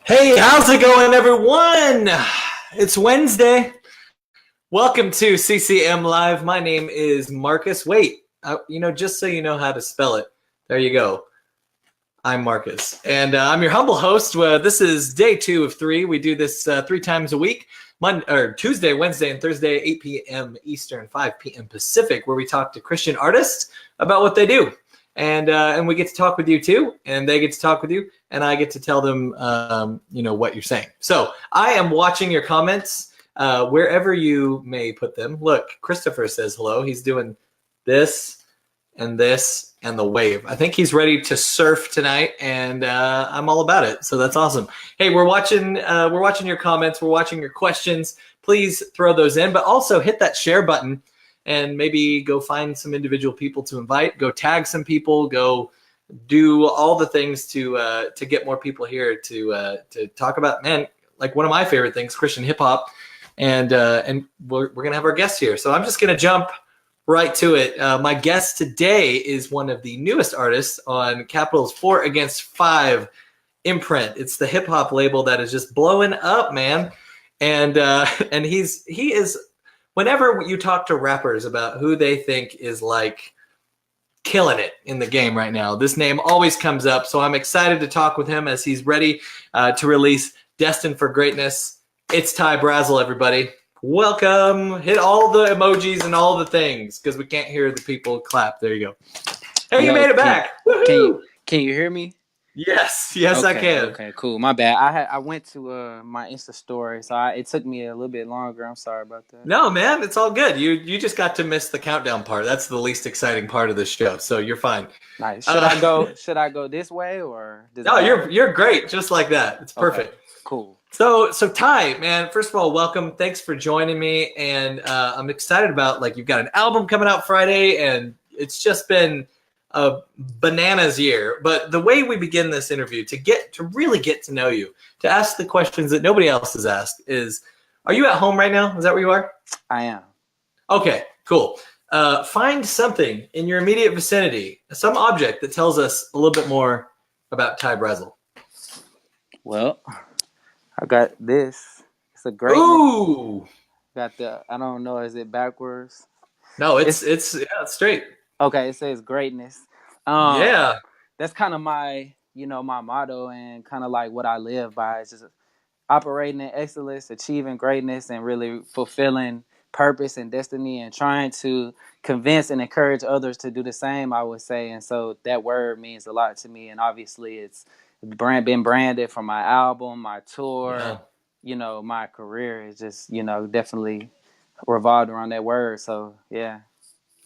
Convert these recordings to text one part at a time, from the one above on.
Hey, how's it going, everyone? It's Wednesday. Welcome to CCM Live. My name is Marcus. Wait, just so you know how to spell it, there you go. I'm Marcus, and I'm your humble host. This is day 2 of 3. We do this 3 times a week: Tuesday, Wednesday, and Thursday, 8 p.m. Eastern, 5 p.m. Pacific, where we talk to Christian artists about what they do, and we get to talk with you too, and they get to talk with you, and I get to tell them, what you're saying. So I am watching your comments wherever you may put them. Look, Christopher says hello. He's doing this and this and the wave. I think he's ready to surf tonight, and I'm all about it. So that's awesome. Hey, we're watching your comments. We're watching your questions. Please throw those in, but also hit that share button and maybe go find some individual people to invite. Go tag some people. Go do all the things to get more people here to talk about, man, like one of my favorite things, Christian hip hop, and we're gonna have our guests here. So I'm just gonna jump right to it. My guest today is one of the newest artists on Capital's 4 Against 5 imprint. It's the hip hop label that is just blowing up, man. And he is. Whenever you talk to rappers about who they think is like killing it in the game right now, this name always comes up. So I'm excited to talk with him as he's ready to release Destined for Greatness. It's Ty Brasel, everybody. Welcome. Hit all the emojis and all the things because we can't hear the people clap. There you go. Hey, you made it back. Can you hear me? Yes, okay, I can. Okay, cool. My bad. I went to my Insta story, so it took me a little bit longer. I'm sorry about that. No, man, it's all good. You just got to miss the countdown part. That's the least exciting part of the show, so you're fine. Nice. Should I go this way or? No, you're great. Just like that. It's perfect. Okay, cool. So Ty, man, first of all, welcome. Thanks for joining me, and I'm excited about you've got an album coming out Friday, and it's just been a bananas year. But the way we begin this interview to really get to know you, to ask the questions that nobody else has asked is, are you at home right now? Is that where you are? I am. Okay, cool. Find something in your immediate vicinity, some object that tells us a little bit more about Ty Brasel. Well, I got this. It's a great. Ooh. Got I don't know, is it backwards? No, it's straight. Okay, it says greatness. Yeah. That's kind of my motto and kind of like what I live by. It's just operating in excellence, achieving greatness, and really fulfilling purpose and destiny, and trying to convince and encourage others to do the same, I would say. And so that word means a lot to me. And obviously it's been branded from my album, my tour, my career is just, definitely revolved around that word. So, yeah.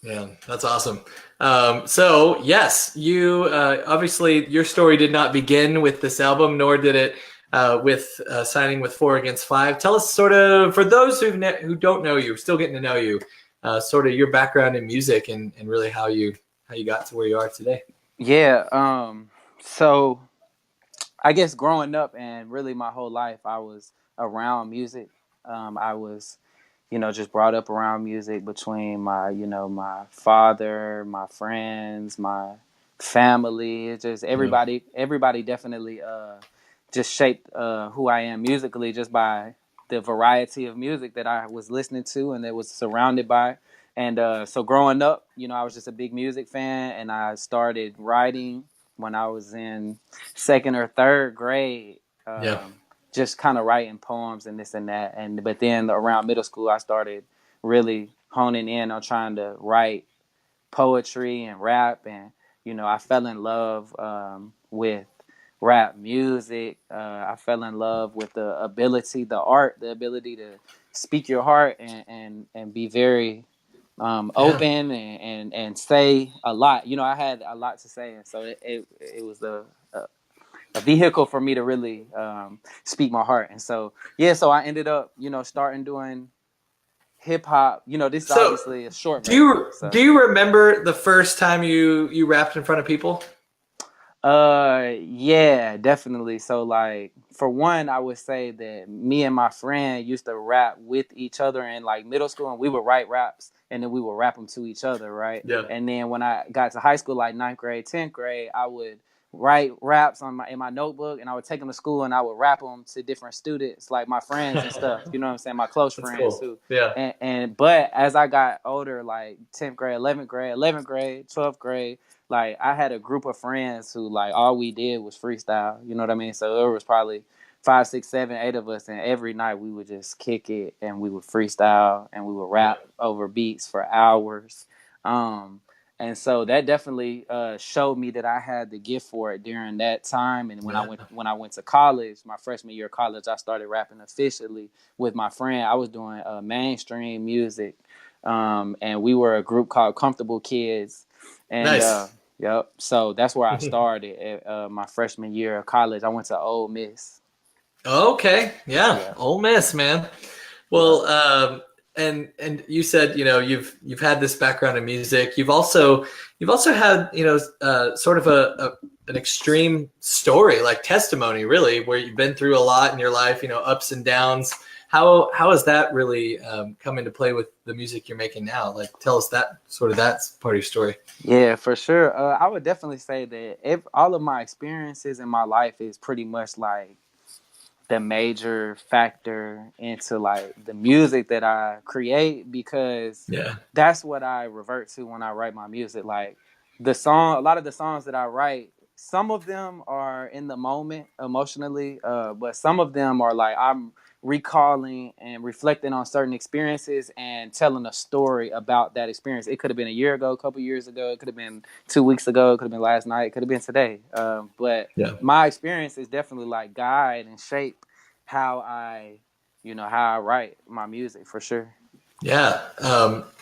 Yeah, that's awesome. So yes, you obviously your story did not begin with this album, nor did it with signing with 4 Against 5. Tell us sort of, for those who don't know you, still getting to know you, sort of your background in music and really how you got to where you are today. Yeah. So I guess growing up and really my whole life, I was around music. I was just brought up around music between my father, my friends, my family. It's just everybody definitely just shaped who I am musically just by the variety of music that I was listening to and that was surrounded by. And so growing up, I was just a big music fan, and I started writing when I was in second or third grade. Just kind of writing poems and this and that. But then around middle school, I started really honing in on trying to write poetry and rap. And, I fell in love with rap music. I fell in love with the ability to speak your heart and be very open and say a lot. I had a lot to say. And so it was a vehicle for me to really speak my heart. And so I ended up starting doing hip hop. This is obviously a short do you remember the first time you rapped in front of people? Yeah, definitely. So like, for one, I would say that me and my friend used to rap with each other in like middle school, and we would write raps and then we would rap them to each other, right? Yeah. And then when I got to high school, like ninth grade, 10th grade, I would write raps on my in my notebook, and I would take them to school, and I would rap them to different students, like my friends and stuff. You know what I'm saying? My close That's friends cool. too. Yeah. And but as I got older, like 10th grade, 11th grade, 12th grade, like I had a group of friends who like all we did was freestyle. You know what I mean? So there was probably five, six, seven, eight of us, and every night we would just kick it and we would freestyle and we would Yeah. rap over beats for hours. Um, and so that definitely showed me that I had the gift for it during that time. And Yeah. when I went to college, my freshman year of college, I started rapping officially with my friend. I was doing mainstream music, and we were a group called Comfortable Kids. And Nice. yep, so that's where I started at my freshman year of college. I went to Ole Miss. Okay. Yeah. Yeah, Ole Miss, man. yeah. Well, and you said, you've had this background in music. You've also had, sort of an extreme story, like testimony, really, where you've been through a lot in your life, ups and downs. How has that really come into play with the music you're making now? Like, tell us that that's part of your story. Yeah, for sure. I would definitely say that all of my experiences in my life is pretty much like the major factor into like the music that I create, because Yeah. that's what I revert to when I write my music. Like a lot of the songs that I write, some of them are in the moment emotionally, but some of them are like I'm recalling and reflecting on certain experiences and telling a story about that experience. It could have been a year ago, a couple years ago, it could have been 2 weeks ago, it could have been last night, it could have been today. But Yeah. my experience is definitely like guide and shape how how I write my music for sure. Yeah.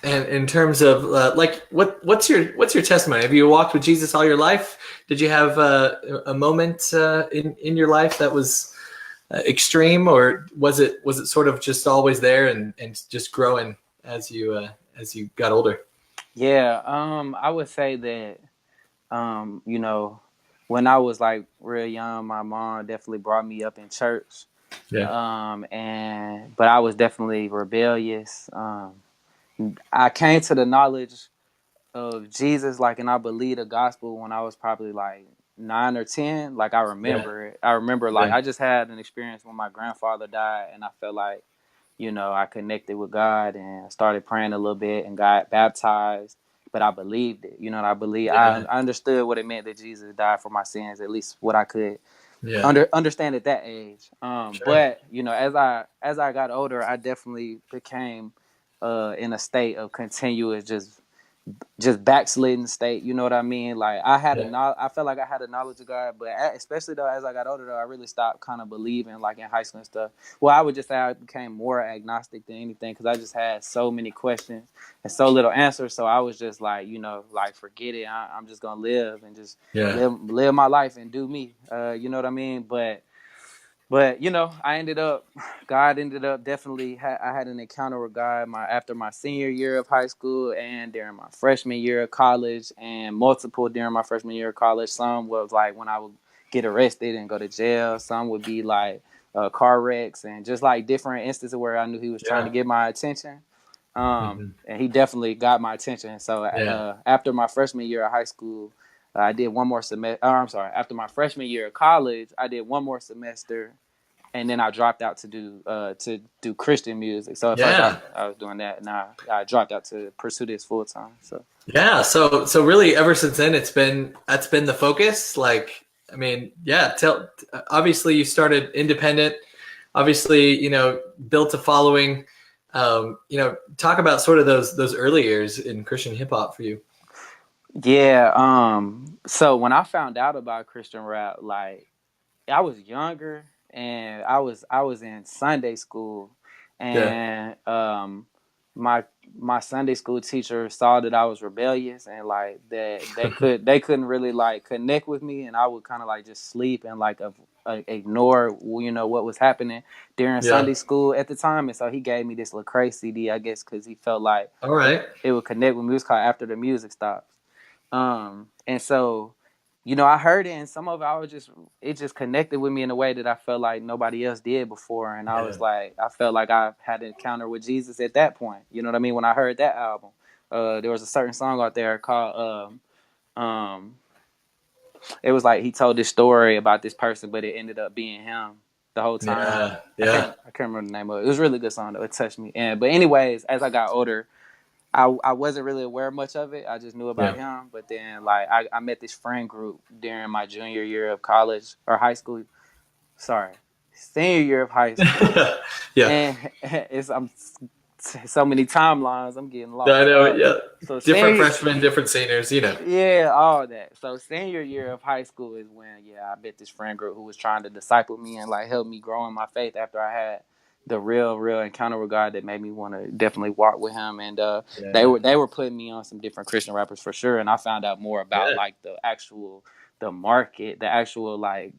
And in terms of like, what's your testimony? Have you walked with Jesus all your life? Did you have a moment in your life that was extreme, or was it sort of just always there and just growing as you got older? Yeah, I would say that when I was like real young, my mom definitely brought me up in church. Yeah. And but I was definitely rebellious. I came to the knowledge of Jesus, like, and I believe the gospel when I was probably like 9 or 10. Like I Yeah. remember it. I remember like Yeah. I just had an experience when my grandfather died, and I felt like I connected with God and started praying a little bit and got baptized. But I believed it, and Yeah. I understood what it meant that Jesus died for my sins, at least what I could Yeah. understand at that age. Sure. But as I got older, I definitely became in a state of continuous just backslidden state. You know what I mean? Like Yeah. I felt like I had a knowledge of God, but especially though as I got older, though, I really stopped kind of believing, like in high school and stuff. Well, I would just say I became more agnostic than anything because I just had so many questions and so little answers. So I was just like, like forget it. I'm just gonna live and just Yeah. live my life and do me. You know what I mean? But I ended up, God ended up definitely. I had an encounter with God after my senior year of high school and during my freshman year of college, and multiple during my freshman year of college. Some was like when I would get arrested and go to jail. Some would be like car wrecks and just like different instances where I knew He was trying to Yeah. get my attention. Hmm. And He definitely got my attention. So Yeah. after my freshman year of high school, I did one more semester. I'm sorry. After my freshman year of college, I did one more semester, and then I dropped out to do Christian music. So at first Yeah. I was doing that, and I dropped out to pursue this full time. So Yeah. So really, ever since then, that's been the focus. Like, I mean, yeah. Obviously, you started independent. Obviously, built a following. Talk about sort of those early years in Christian hip hop for you. yeah. So when I found out about Christian rap, like I was younger and I was in Sunday school, Yeah. and my my Sunday school teacher saw that I was rebellious and like that they couldn't really like connect with me, and I would kind of like just sleep and like ignore what was happening during Yeah. Sunday school at the time. And so he gave me this Lecrae CD, I guess because he felt like All it, right. it would connect with me. It was called After the Music Stops. And so, I heard it, and some of it just connected with me in a way that I felt like nobody else did before. And I Yeah. was like, I felt like I had an encounter with Jesus at that point. You know what I mean? When I heard that album, there was a certain song out there called, um, it was like he told this story about this person, but it ended up being him the whole time. Yeah, I yeah, can't remember the name of it. It was a really good song though. It touched me. And but anyways, as I got older, I wasn't really aware much of it. I just knew about yeah, him. But then like I met this friend group during my junior year of college or high school. Sorry, senior year of high school. yeah. And it's I'm so many timelines. I'm getting I lost. know. Yeah, So different senior, freshmen, different seniors. You know. yeah, all that. So senior year of high school is when I met this friend group who was trying to disciple me and like help me grow in my faith after I had the real encounter with God that made me want to definitely walk with Him. And Yeah, they were putting me on some different Christian rappers for sure. And I found out more about yeah, like the market, the actual like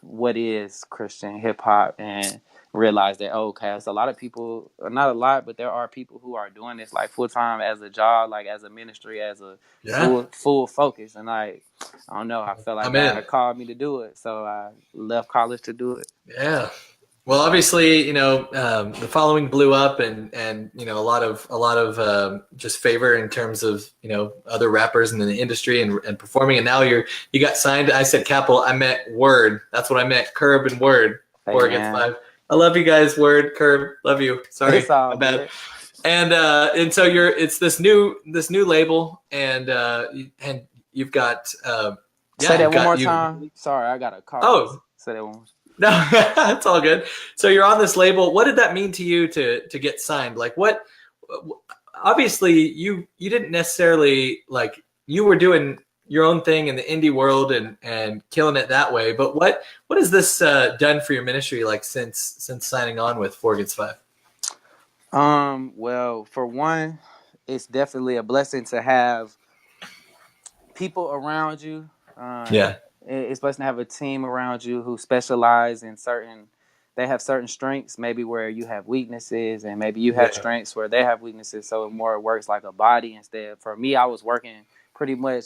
what is Christian hip hop, and realize that okay, it's a lot of people, not a lot, but there are people who are doing this like full time as a job, like as a ministry, as a yeah. full focus. And like I don't know, I felt like I'm in. God called me to do it, so I left college to do it. Yeah. Well, obviously, the following blew up, and a lot of just favor in terms of other rappers in the industry and performing. And now you got signed. I said Capital. I meant Word. That's what I meant. Curb and Word. Hey 4 Against 5. man, I love you guys. Word, Curb. Love you. Sorry, it's all my bad. good. And so it's this new label, and you've got Say that you've one more got you. time. Sorry, I got a call. Oh, Say that one more. no, that's all good. So you're on this label. What did that mean to you to get signed? Like what? Obviously, you didn't necessarily like you were doing your own thing in the indie world and killing it that way. But what has this done for your ministry? Like since signing on with 4 Against 5? Well, for one, it's definitely a blessing to have people around you. Yeah, It's blessed to have a team around you who specialize in certain. They have certain strengths, maybe where you have weaknesses, and maybe you have yeah, strengths where they have weaknesses. So it more works like a body instead. For me, I was working pretty much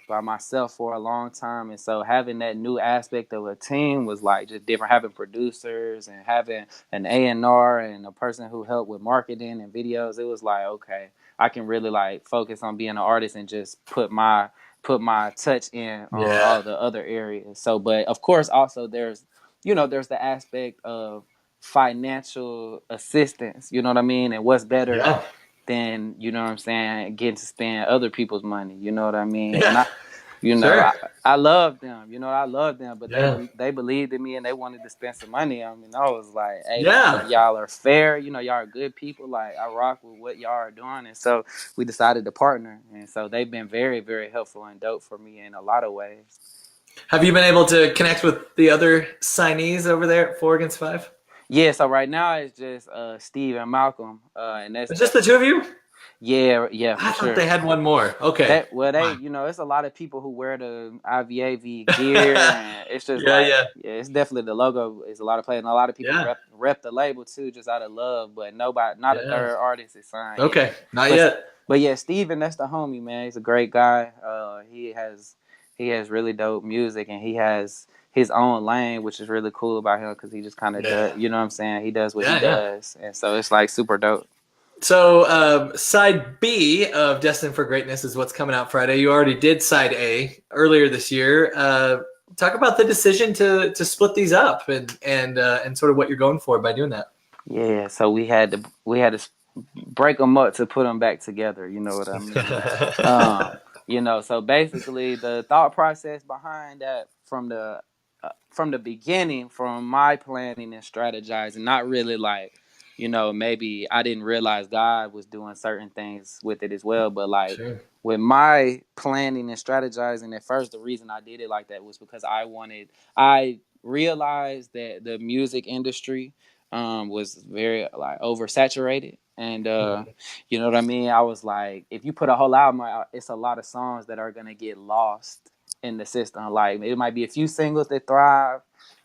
by myself for a long time, and so having that new aspect of a team was like just different. Having producers and having an A&R and a person who helped with marketing and videos, it was like okay, I can really like focus on being an artist and just put my touch in on yeah, all the other areas. So, but of course, also there's the aspect of financial assistance. You know what I mean? And what's better yeah, than what I'm saying, getting to spend other people's money. You know what I mean? And yeah. Sure. I love them. I love them, but Yeah, they believed in me and they wanted to spend some money on me. And I was like, hey man, yeah. y'all are fair. Y'all are good people. Like I rock with what y'all are doing, and so we decided to partner. And so they've been very very helpful and dope for me in a lot of ways. Have you been able to connect with the other signees over there at 4 Against 5? Yeah, so right now it's just Steve and Malcolm, and It's just the two of you? yeah I for thought sure. they had one more. Okay. They Wow. it's a lot of people who wear the IVAV gear, and it's just Yeah, like yeah, yeah, it's definitely the logo is a lot of play, and a lot of people yeah, rep the label too, just out of love. But nobody, not a yeah. third artist is signed yet. Okay, not But yet. yeah, Steven, that's the homie man. He's a great guy. He has really dope music, and he has his own lane, which is really cool about him because he just kind of Yeah, does. You know what I'm saying? He does what he yeah, yeah. does, and so it's like super dope. So, side B of Destined for Greatness is what's coming out Friday. You already did side A earlier this year. Talk about the decision to split these up and sort of what you're going for by doing that. Yeah, so we had to break them up to put them back together. You know what I mean? Um, so basically, the thought process behind that from the beginning, from my planning and strategizing, not really like, maybe I didn't realize God was doing certain things with it as well, but like Sure. with my planning and strategizing at first, the reason I did it like that was because I realized that the music industry was very like oversaturated, and Mhm. you know what I mean. I was like, if you put a whole album out, it's a lot of songs that are gonna get lost in the system. Like it might be a few singles that thrive,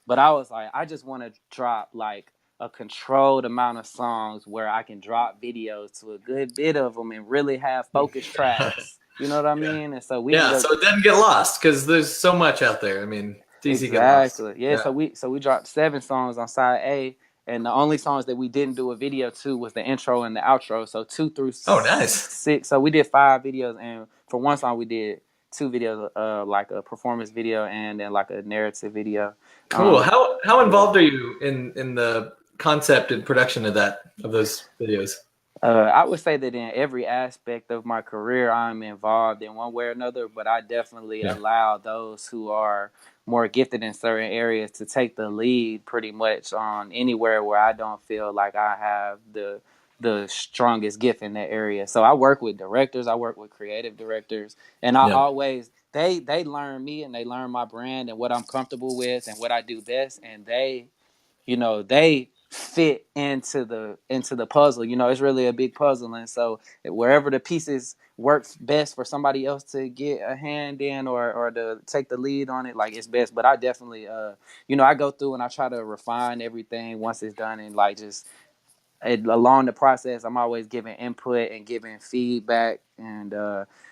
but I was like, I just want to drop like a controlled amount of songs where I can drop videos to a good bit of them and really have focus tracks. You know what I Yeah. mean? And so we ended Yeah. up. So it doesn't get lost because there's so much out there. I mean, it's easy to get lost. Exactly. Yeah. Yeah. So we dropped 7 songs on side A, and the only songs that we didn't do a video to was the intro and the outro. So 2 through Oh, nice. 6. So we did 5 videos, and for one song we did two videos, like a performance video and then like a narrative video. Cool. How Yeah. involved are you in the concept and production of those videos? I would say that in every aspect of my career, I'm involved in one way or another, but I definitely Yeah. allow those who are more gifted in certain areas to take the lead pretty much on anywhere where I don't feel like I have the strongest gift in that area. So I work with directors, I work with creative directors, and I Yeah. always they learn me and they learn my brand and what I'm comfortable with and what I do best, and they fit into the puzzle. It's really a big puzzle, and so wherever the pieces work best for somebody else to get a hand in or to take the lead on it, like, it's best. But I definitely I go through and I try to refine everything once it's done, and like just along the process, I'm always giving input and giving feedback, and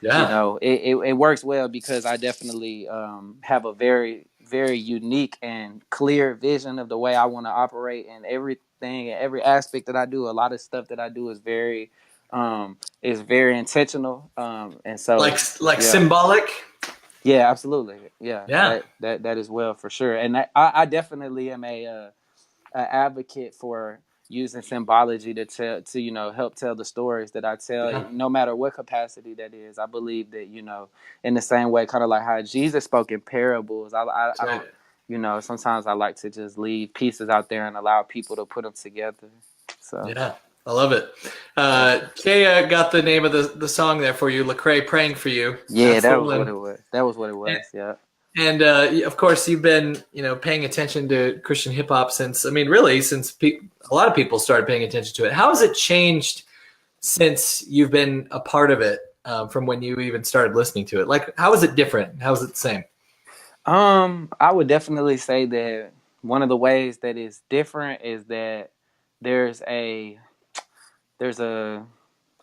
Yeah. it works well because I definitely have a very, very unique and clear vision of the way I want to operate, and everything, every aspect that I do. A lot of stuff that I do is very intentional, and so Like yeah. symbolic. Yeah, absolutely. Yeah, Yeah. that is well for sure, and I definitely am an advocate for using symbology to help tell the stories that I tell, Yeah. no matter what capacity that is. I believe that in the same way, kind of like how Jesus spoke in parables. I Right. don't sometimes I like to just leave pieces out there and allow people to put them together. So Yeah. I love it. yeah, Kaya got the name of the song there for you. Lecrae, praying for you. yeah, That's that the was what one. it was. That was what it was. Yeah. And of course, you've been paying attention to Christian hip hop since, I mean, really since a lot of people started paying attention to it. How has it changed since you've been a part of it, from when you even started listening to it? Like, how is it different? How is it the same? I would definitely say that one of the ways that is different is that there's a there's a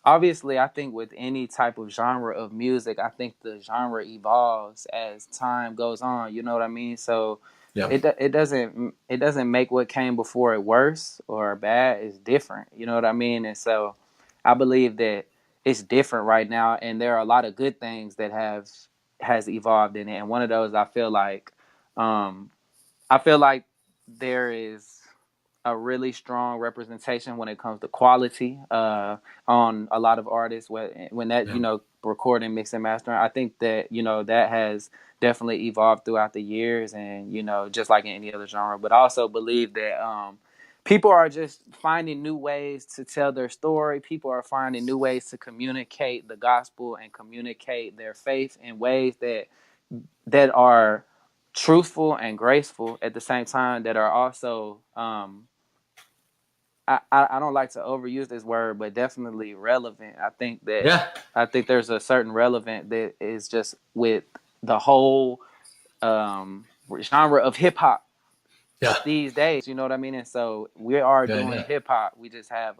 obviously, I think with any type of genre of music, I think the genre evolves as time goes on. You know what I mean? So Yeah. it doesn't make what came before it worse or bad. It's different. You know what I mean? And so I believe that it's different right now, and there are a lot of good things that has evolved in it. And one of those, um, I feel like there is a really strong representation when it comes to quality on a lot of artists when that Yeah. recording, mixing, mastering. I think that that has definitely evolved throughout the years, and just like in any other genre. But I also believe that people are just finding new ways to tell their story. People are finding new ways to communicate the gospel and communicate their faith in ways that are truthful and graceful at the same time, that are also I don't like to overuse this word, but definitely relevant. Yeah. I think there's a certain relevant that is just with the whole genre of hip hop Yeah. these days. You know what I mean? And so we are Yeah. doing Yeah. hip hop. We just have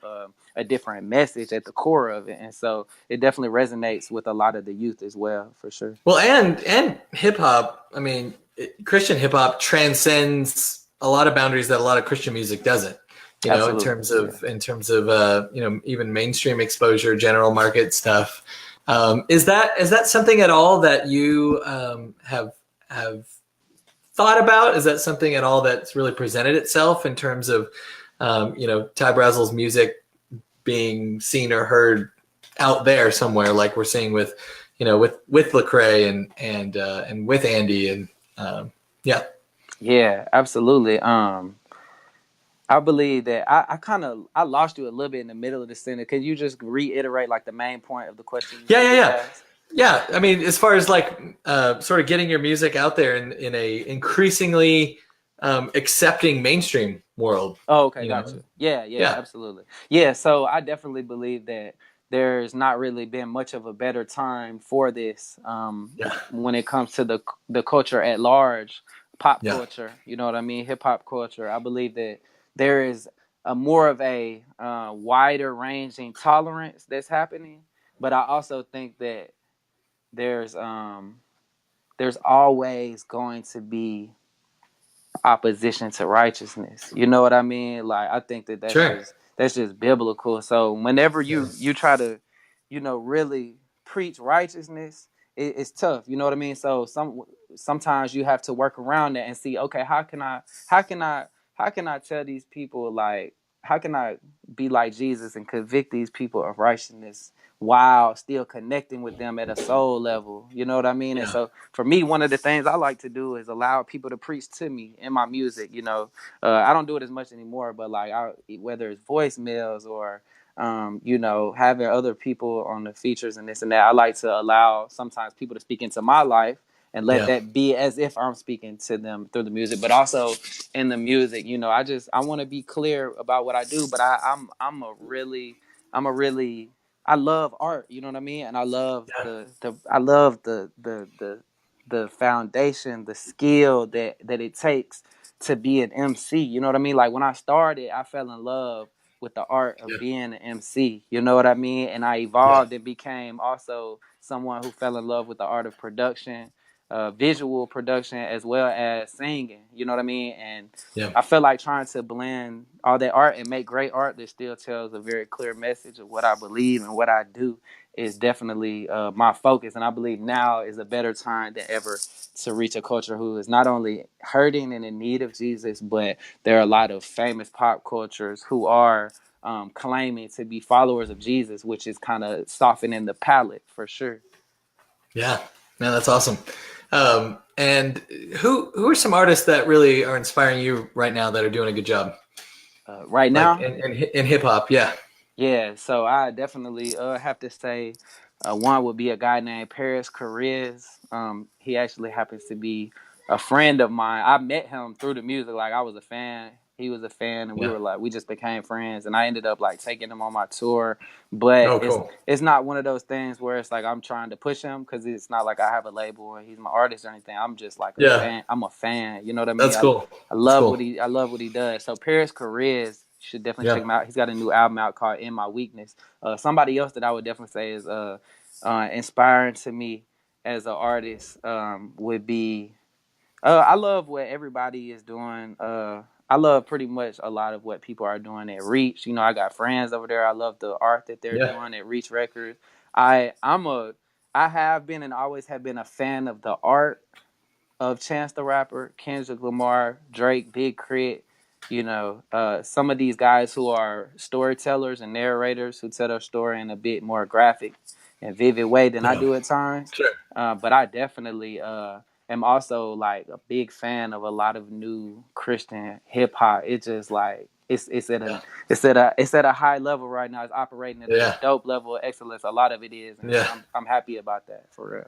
a different message at the core of it, and so it definitely resonates with a lot of the youth as well, for sure. Well, and hip hop. I mean, Christian hip hop transcends a lot of boundaries that a lot of Christian music doesn't. In Absolutely, terms yeah. of even mainstream exposure, general market stuff. Is that something at all that you have thought about? Is that something at all that's really presented itself in terms of Ty Brasel's music being seen or heard out there somewhere, like we're seeing with Lecrae and with Andy and yeah. Yeah, absolutely. I believe that I lost you a little bit in the middle of the sentence. Can you just reiterate like the main point of the question Yeah, you yeah, just yeah. asked? Yeah, I mean, as far as like sort of getting your music out there in a increasingly accepting mainstream world, Oh, okay, you know? gotcha. Yeah, yeah, Yeah, absolutely. Yeah, so I definitely believe that there's not really been much of a better time for this yeah, when it comes to the culture at large, pop yeah, culture. You know what I mean? Hip hop culture. I believe that there is a more of a wider ranging tolerance that's happening, but I also think that there's um there's always going to be opposition to righteousness. You know what I mean? Like, I think that sure. that's just biblical. So whenever Yeah, you try to, really preach righteousness, it's tough. You know what I mean? So sometimes you have to work around that and see, okay, how can I how can I tell these people, like, how can I be like Jesus and convict these people of righteousness while still connecting with them at a soul level? You know what I mean? And Yeah. so for me, one of the things I like to do is allow people to preach to me in my music. I don't do it as much anymore, but like, whether it's voicemails or having other people on the features and this and that, I like to allow sometimes people to speak into my life and let Yeah. that be as if I'm speaking to them through the music, but also in the music. I want to be clear about what I do, but I'm a really I love art. You know what I mean? And I love Yeah. the foundation, the skill that it takes to be an MC. You know what I mean? Like when I started, I fell in love with the art of Yeah. being an MC. You know what I mean? And I Yeah. evolved and became also someone who fell in love with the art of production, visual production, as well as singing. You know what I mean? And Yeah. I feel like trying to blend all that art and make great art that still tells a very clear message of what I believe and what I do is definitely my focus. And I believe now is a better time than ever to reach a culture who is not only hurting and in need of Jesus, but there are a lot of famous pop cultures who are claiming to be followers of Jesus, which is kind of softening the palate for sure. Yeah. Man, that's awesome. And who are some artists that really are inspiring you right now that are doing a good job, Right like now, in hip hop? Yeah. yeah, so I definitely have to say one would be a guy named Paris Carriz. He actually happens to be a friend of mine. I met him through the music. Like I was a fan, he was a fan, and Yeah. we just became friends. And I ended up like taking him on my tour. But Oh, cool. it's not one of those things where it's like I'm trying to push him, because it's not like I have a label or he's my artist or anything. I'm just like a Yeah. fan. I'm a fan. You know what I mean? That's cool. That's cool. I love what he does. So Paris Carriz, you should definitely check Yeah. him out. He's got a new album out called "In My Weakness." Somebody else that I would definitely say is inspiring to me as an artist would be. I love what everybody is doing. I love pretty much a lot of what people are doing at Reach. I got friends over there. I love the art that they're Yeah. doing at Reach Records. I have been and always have been a fan of the art of Chance the Rapper, Kendrick Lamar, Drake, Big Crit. Some of these guys who are storytellers and narrators who tell their story in a bit more graphic and vivid way than I Yeah. do at times. Sure. But I definitely am also like a big fan of a lot of new Christian hip hop. It's just like Yeah. it's at a high level right now. It's operating at a Yeah. dope level of excellence. A lot of it is, and Yeah. I'm happy about that for real.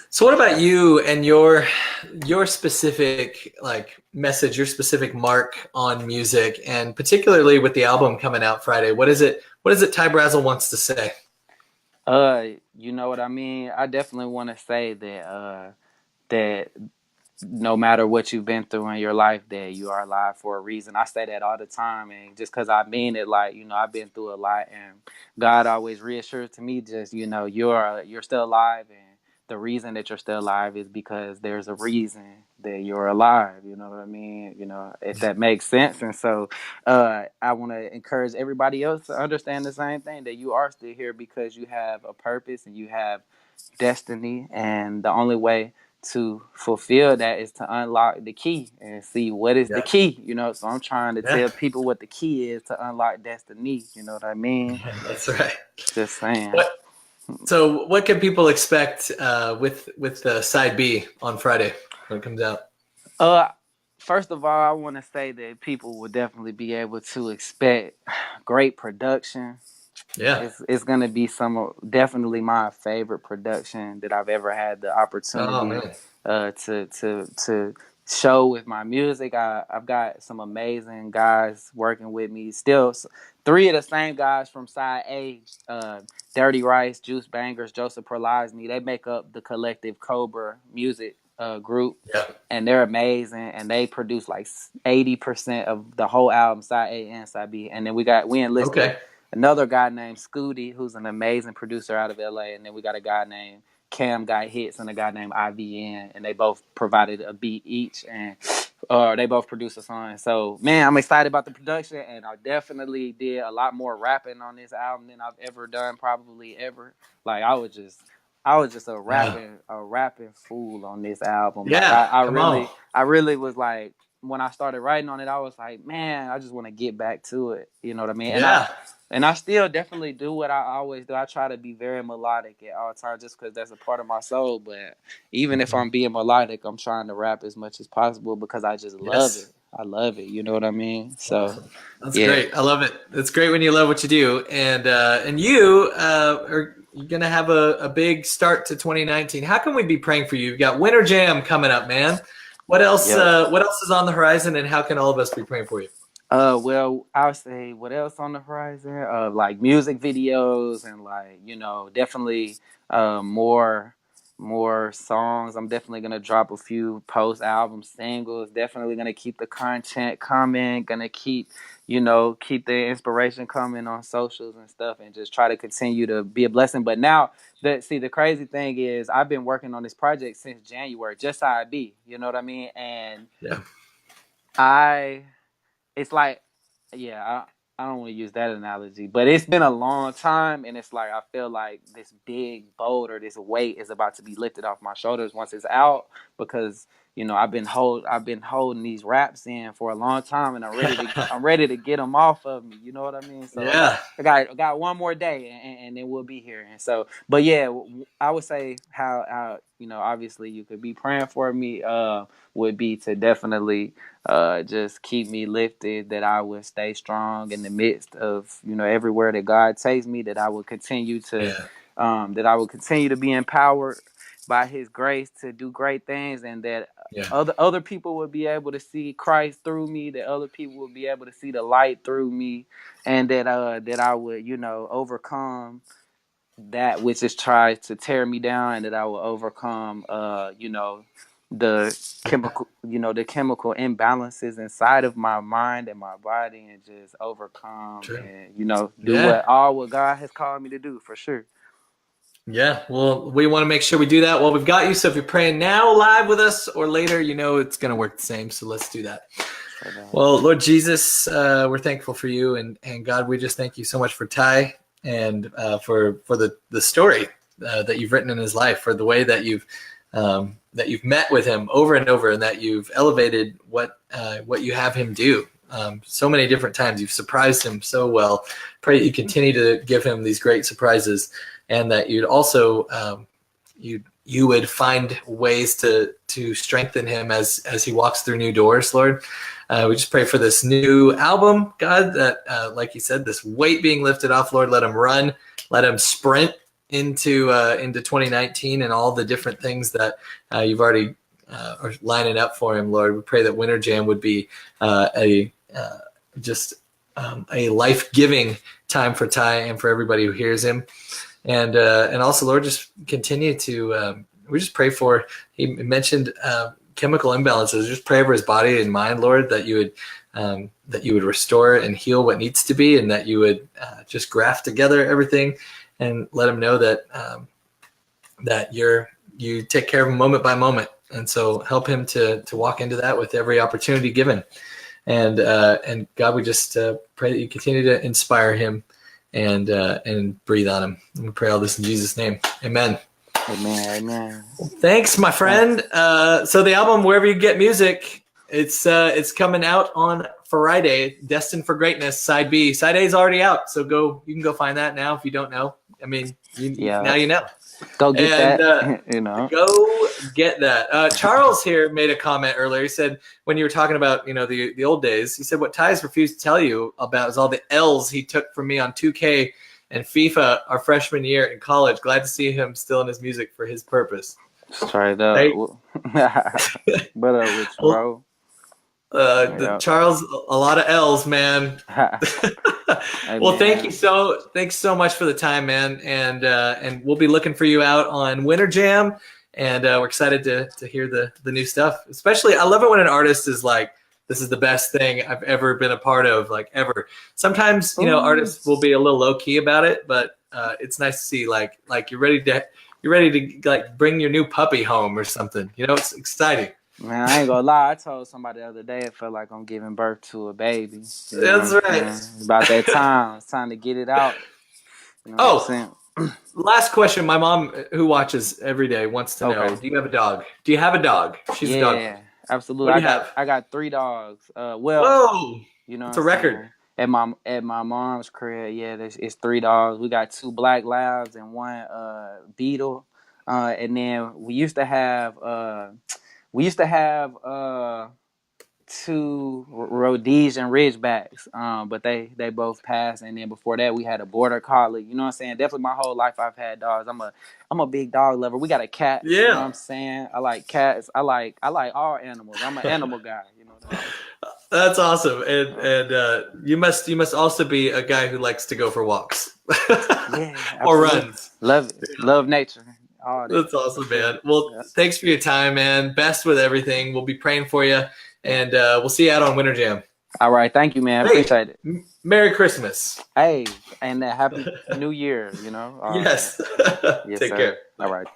So what about you and your specific like message, your specific mark on music, and particularly with the album coming out Friday? What is it Ty Brasel wants to say? You know what I mean? I definitely want to say that no matter what you've been through in your life, that you are alive for a reason. I say that all the time, and just because I mean it, like, I've been through a lot, and God always reassures to me, just, you're still alive, and the reason that you're still alive is because there's a reason that you're alive. You know what I mean? If that makes sense. And so I want to encourage everybody else to understand the same thing, that you are still here because you have a purpose and you have destiny, and the only way to fulfill that is to unlock the key and see what is the Yeah. key. So I'm trying to Yeah. tell people what the key is to unlock destiny. You know what I mean? That's right. Just saying. What so what can people expect with the side B on Friday when it comes out? Uh, First of all, I want to say that people will definitely be able to expect great production. Yeah. It's gonna be definitely my favorite production that I've ever had the Oh opportunity man. to show with my music. I've got some amazing guys working with me. Still, three of the same guys from Side A, Dirty Rice, Juice Bangers, Joseph Prolazny. They make up the collective Cobra Music group, Yeah. and they're amazing. And they produce like 80% of the whole album, Side A and Side B. And then we enlisted Okay. another guy named Scooty, who's an amazing producer out of LA, and then we got a guy named Cam Got Hits and a guy named IVN, and they both provided a beat each, and they both produced a song. So, man, I'm excited about the production, and I definitely did a lot more rapping on this album than I've ever done, probably ever. Like, I was just Yeah. a rapping fool on this album. Like Yeah. Come on. I really was like, when I started writing on it, I was like, man, I just want to get back to it. You know what I mean? Yeah. And I still definitely do what I always do. I try to be very melodic at all times, just because that's a part of my soul. But even if I'm being melodic, I'm trying to rap as much as possible because I just love Yes. it. I love it. You know what I mean? So Awesome. That's yeah. great. I love it. It's great when you love what you do, and you are gonna have a big start to 2019. How can we be praying for you? You've got Winter Jam coming up, man. What else? Yep. What else is on the horizon, and how can all of us be praying for you? Well, I would say what else on the horizon? Like music videos and like definitely more songs. I'm definitely gonna drop a few post album singles. Definitely gonna keep the content coming. Gonna keep keep the inspiration coming on socials and stuff, and just try to continue to be a blessing. But now the crazy thing is I've been working on this project since January, just how I be. You know what I mean? And Yeah. I it's like, yeah, I don't want to use that analogy, but it's been a long time, and it's like I feel like this big boulder, this weight is about to be lifted off my shoulders once it's out, because I've been holding these raps in for a long time, and I'm ready to get them off of me. You know what I mean? So Yeah. I got one more day, and then we'll be here. And so, but yeah, I would say how obviously you could be praying for me. Would be to definitely just keep me lifted, that I would stay strong in the midst of everywhere that God takes me, that I would continue to Yeah. be empowered by His grace to do great things, and that Yeah. other people would be able to see Christ through me, that other people would be able to see the light through me, and that I would overcome that which is tried to tear me down, and that I will overcome the the chemical imbalances inside of my mind and my body, and just overcome True. and do Yeah. what God has called me to do, for sure. Yeah, well, we want to make sure we do that while we've got you. So if you're praying now live with us or later, it's going to work the same. So let's do that. Well, Lord Jesus, we're thankful for you, and God, we just thank you so much for Ty, and for the story that you've written in his life, for the way that you've met with him over and over, and that you've elevated what you have him do. So many different times. You've surprised him so well. Pray that you continue to give him these great surprises, and that you'd also you would find ways to strengthen him as he walks through new doors, Lord. We just pray for this new album, God, that like you said, this weight being lifted off, Lord. Let him run, let him sprint into 2019, and all the different things that you've already are lining up for him, Lord. We pray that Winter Jam would be a life-giving time for Ty and for everybody who hears him. And also, Lord, just continue to, we just pray for, he mentioned chemical imbalances. Just pray over his body and mind, Lord, that you would restore and heal what needs to be, and that you would just graft together everything, and let him know that that you take care of him moment by moment. And so help him to walk into that with every opportunity given. And God, we just pray that you continue to inspire him and breathe on him. And we pray all this in Jesus' name. Amen. Amen. Well, thanks, my friend. So the album, wherever you get music, it's coming out on Friday. Destined for Greatness, Side B. Side A is already out, so you can go find that now if you don't know. I mean, now you know. Go get that. Go get that. Charles here made a comment earlier. He said, when you were talking about the old days, he said what Ty's refused to tell you about is all the L's he took from me on 2K and FIFA our freshman year in college. Glad to see him still in his music for his purpose. Straight up. Right? What up with you, bro? Charles, a lot of L's, man. Well, thanks so much for the time, man. And we'll be looking for you out on Winter Jam, and we're excited to hear the new stuff. Especially, I love it when an artist is like, this is the best thing I've ever been a part of, like ever. Sometimes, artists will be a little low key about it, but it's nice to see like you're ready to like bring your new puppy home or something. It's exciting. Man, I ain't gonna lie. I told somebody the other day it felt like I'm giving birth to a baby. That's right. It's about that time. It's time to get it out. Last question. My mom, who watches every day, wants to know: Okay. do you have a dog? Do you have a dog? She's a dog. Yeah, absolutely. What do you have? I got 3 dogs. Well, Whoa, you know what it's I'm a record. saying? At my mom's crib, yeah, it's 3 dogs. We got 2 black labs and one beetle. And then we used to have 2 Rhodesian Ridgebacks, but they both passed. And then before that, we had a border collie. You know what I'm saying? Definitely, my whole life I've had dogs. I'm a big dog lover. We got a cat. You know what Yeah, I'm saying? I like cats. I like all animals. I'm an animal guy. You know what I mean? that's awesome. Uh, And you must also be a guy who likes to go for walks yeah, or absolutely. runs. Love it. Love nature. All that That's awesome, for sure. man. Well, Yeah. thanks for your time, man. Best with everything. We'll be praying for you, and we'll see you out on Winter Jam. All right. Thank you, man. Hey, Appreciate it. Merry Christmas. Hey, and happy New Year. You know. All that. Yes. Yes, Take sir. care. All right.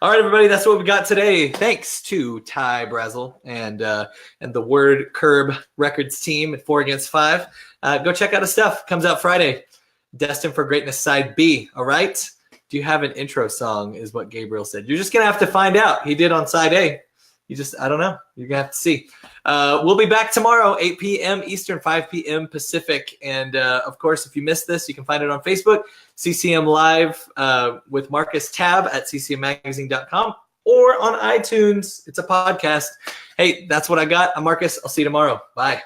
All right, everybody. That's what we got today. Thanks to Ty Brasel and the Word Curb Records team at 4 Against 5. Go check out his stuff. Comes out Friday. Destined for Greatness Side B. All right. Do you have an intro song? Is what Gabriel said. You're just gonna have to find out. He did on side A. I don't know. You're gonna have to see. We'll be back tomorrow, 8 p.m. Eastern, 5 p.m. Pacific. And of course, if you missed this, you can find it on Facebook, CCM Live with Marcus Tab at ccmmagazine.com or on iTunes. It's a podcast. Hey, that's what I got. I'm Marcus. I'll see you tomorrow. Bye.